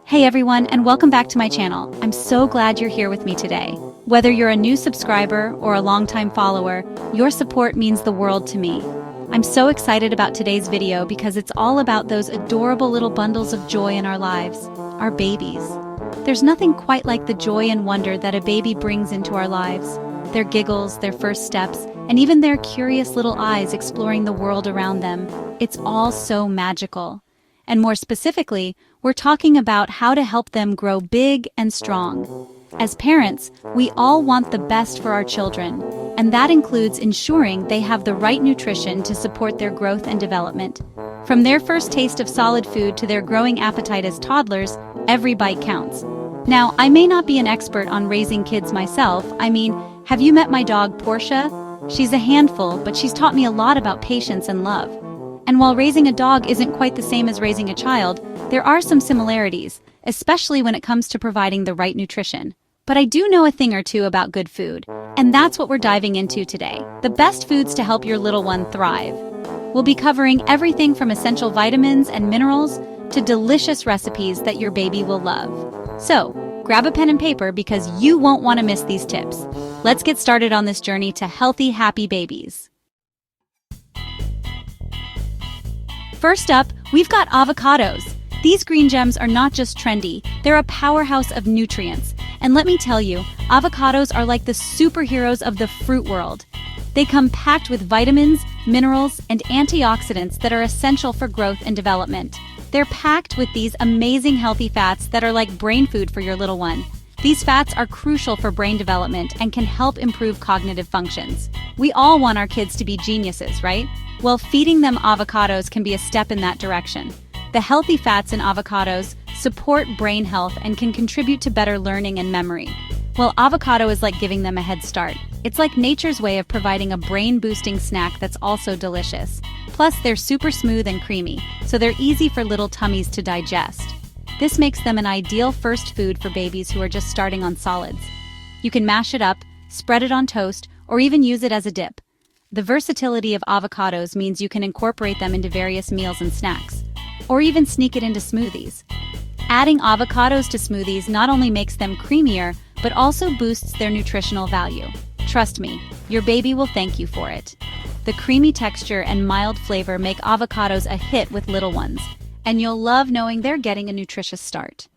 Hey everyone, and welcome back to my channel. I'm so glad you're here with me today. Whether you're a new subscriber or a longtime follower, your support means the world to me. I'm so excited about today's video because it's all about those adorable little bundles of joy in our lives, our babies. There's nothing quite like the joy and wonder that a baby brings into our lives. Their giggles, their first steps, and even their curious little eyes exploring the world around them. It's all so magical. And more specifically, we're talking about how to help them grow big and strong. As parents, we all want the best for our children, and that includes ensuring they have the right nutrition to support their growth and development. From their first taste of solid food to their growing appetite as toddlers, every bite counts. Now, I may not be an expert on raising kids myself. Have you met my dog, Portia? She's a handful, but she's taught me a lot about patience and love. And while raising a dog isn't quite the same as raising a child, there are some similarities, especially when it comes to providing the right nutrition. But I do know a thing or two about good food, and that's what we're diving into today. The best foods to help your little one thrive. We'll be covering everything from essential vitamins and minerals to delicious recipes that your baby will love. So, grab a pen and paper because you won't want to miss these tips. Let's get started on this journey to healthy, happy babies. First up, we've got avocados. These green gems are not just trendy, they're a powerhouse of nutrients. And let me tell you, avocados are like the superheroes of the fruit world. They come packed with vitamins, minerals, and antioxidants that are essential for growth and development. They're packed with these amazing healthy fats that are like brain food for your little one. These fats are crucial for brain development and can help improve cognitive functions. We all want our kids to be geniuses, right? Well, feeding them avocados can be a step in that direction. The healthy fats in avocados support brain health and can contribute to better learning and memory. Well, avocado is like giving them a head start. It's like nature's way of providing a brain-boosting snack that's also delicious. Plus, they're super smooth and creamy, so they're easy for little tummies to digest. This makes them an ideal first food for babies who are just starting on solids. You can mash it up, spread it on toast, or even use it as a dip. The versatility of avocados means you can incorporate them into various meals and snacks, or even sneak it into smoothies. Adding avocados to smoothies not only makes them creamier, but also boosts their nutritional value. Trust me, your baby will thank you for it. The creamy texture and mild flavor make avocados a hit with little ones, and you'll love knowing they're getting a nutritious start.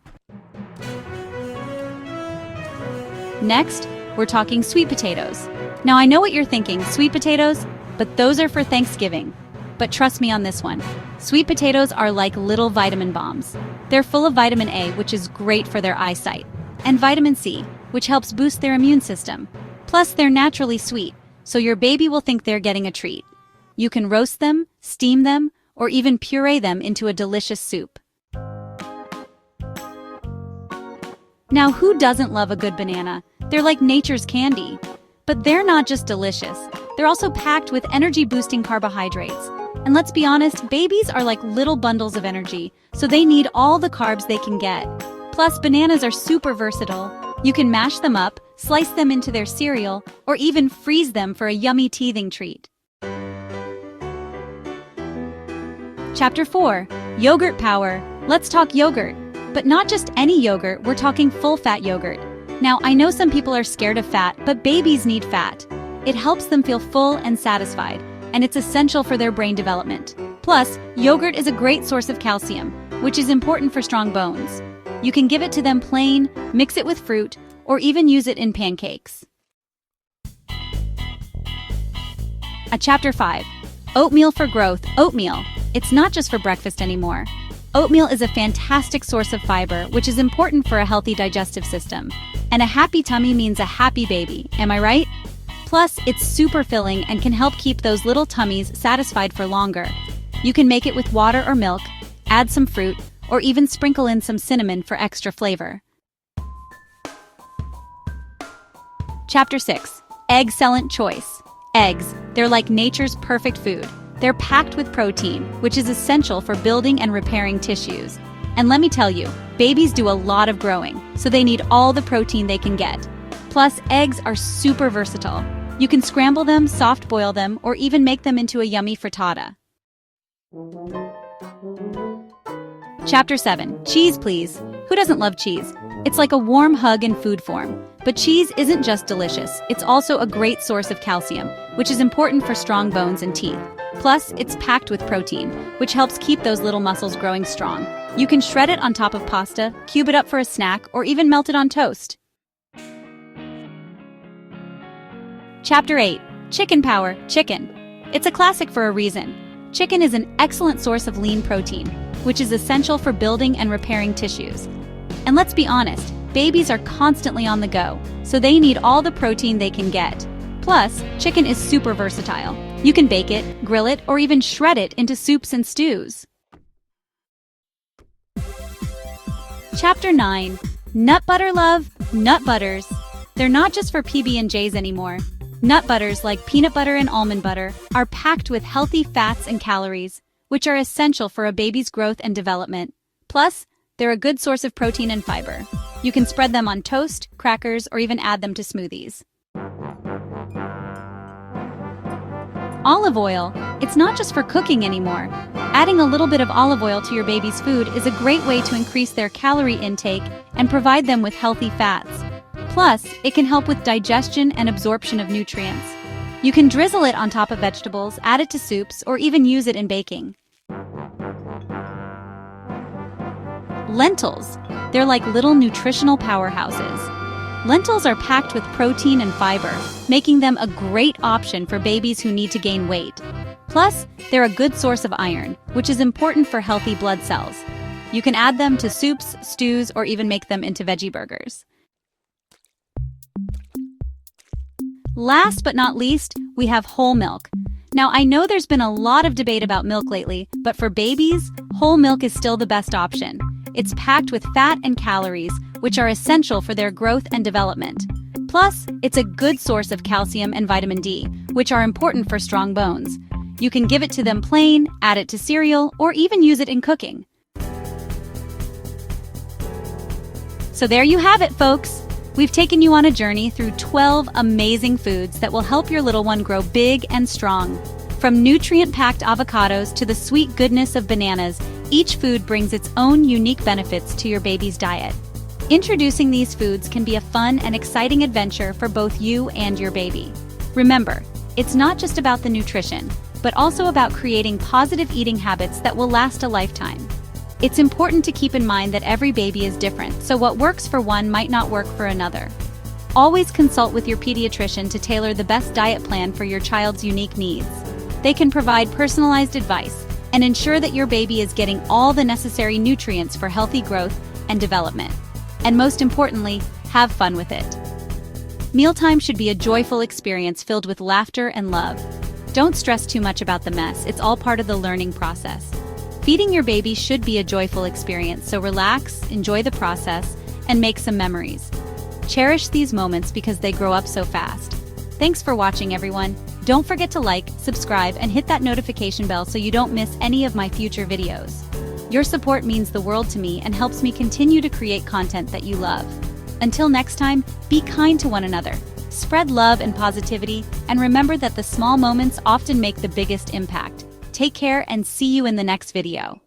Next, we're talking sweet potatoes. Now I know what you're thinking, sweet potatoes? But those are for Thanksgiving. But trust me on this one. Sweet potatoes are like little vitamin bombs. They're full of vitamin A, which is great for their eyesight, and vitamin C, which helps boost their immune system. Plus, they're naturally sweet, so your baby will think they're getting a treat. You can roast them, steam them, or even puree them into a delicious soup. Now, who doesn't love a good banana? They're like nature's candy. But they're not just delicious, they're also packed with energy-boosting carbohydrates. And let's be honest, babies are like little bundles of energy, so they need all the carbs they can get. Plus, bananas are super versatile. You can mash them up, slice them into their cereal, or even freeze them for a yummy teething treat. Chapter 4. Yogurt Power. Let's talk yogurt. But not just any yogurt, we're talking full-fat yogurt. Now, I know some people are scared of fat, but babies need fat. It helps them feel full and satisfied, and it's essential for their brain development. Plus, yogurt is a great source of calcium, which is important for strong bones. You can give it to them plain, mix it with fruit, or even use it in pancakes. Chapter 5. Oatmeal for growth. Oatmeal. It's not just for breakfast anymore. Oatmeal is a fantastic source of fiber, which is important for a healthy digestive system. And a happy tummy means a happy baby, am I right? Plus, it's super filling and can help keep those little tummies satisfied for longer. You can make it with water or milk, add some fruit, or even sprinkle in some cinnamon for extra flavor. Chapter 6. Excellent choice. Eggs. They're like nature's perfect food. They're packed with protein, which is essential for building and repairing tissues. And let me tell you, babies do a lot of growing, so they need all the protein they can get. Plus, eggs are super versatile. You can scramble them, soft boil them, or even make them into a yummy frittata. Chapter 7. Cheese, please. Who doesn't love cheese? It's like a warm hug in food form. But cheese isn't just delicious, it's also a great source of calcium, which is important for strong bones and teeth. Plus, it's packed with protein, which helps keep those little muscles growing strong. You can shred it on top of pasta, cube it up for a snack, or even melt it on toast. Chapter 8. Chicken Power, chicken. It's a classic for a reason. Chicken is an excellent source of lean protein, which is essential for building and repairing tissues. And let's be honest, babies are constantly on the go, so they need all the protein they can get. Plus, chicken is super versatile. You can bake it, grill it, or even shred it into soups and stews. Chapter 9. Nut butter love, nut butters. They're not just for PB&Js anymore. Nut butters like peanut butter and almond butter are packed with healthy fats and calories, which are essential for a baby's growth and development. Plus, they're a good source of protein and fiber. You can spread them on toast, crackers, or even add them to smoothies. Olive oil. It's not just for cooking anymore. Adding a little bit of olive oil to your baby's food is a great way to increase their calorie intake and provide them with healthy fats. Plus, it can help with digestion and absorption of nutrients. You can drizzle it on top of vegetables, add it to soups, or even use it in baking. Lentils. They're like little nutritional powerhouses. Lentils are packed with protein and fiber, making them a great option for babies who need to gain weight. Plus, they're a good source of iron, which is important for healthy blood cells. You can add them to soups, stews, or even make them into veggie burgers. Last but not least, we have whole milk. Now, I know there's been a lot of debate about milk lately, but for babies, whole milk is still the best option. It's packed with fat and calories, which are essential for their growth and development. Plus, it's a good source of calcium and vitamin D, which are important for strong bones. You can give it to them plain, add it to cereal, or even use it in cooking. So there you have it, folks. We've taken you on a journey through 12 amazing foods that will help your little one grow big and strong. From nutrient-packed avocados to the sweet goodness of bananas, each food brings its own unique benefits to your baby's diet. Introducing these foods can be a fun and exciting adventure for both you and your baby. Remember, it's not just about the nutrition, but also about creating positive eating habits that will last a lifetime. It's important to keep in mind that every baby is different, so what works for one might not work for another. Always consult with your pediatrician to tailor the best diet plan for your child's unique needs. They can provide personalized advice and ensure that your baby is getting all the necessary nutrients for healthy growth and development. And most importantly, have fun with it. Mealtime should be a joyful experience filled with laughter and love. Don't stress too much about the mess, it's all part of the learning process. Feeding your baby should be a joyful experience, so relax, enjoy the process, and make some memories. Cherish these moments because they grow up so fast. Thanks for watching, everyone. Don't forget to like, subscribe, and hit that notification bell so you don't miss any of my future videos. Your support means the world to me and helps me continue to create content that you love. Until next time, be kind to one another. Spread love and positivity, and remember that the small moments often make the biggest impact. Take care and see you in the next video.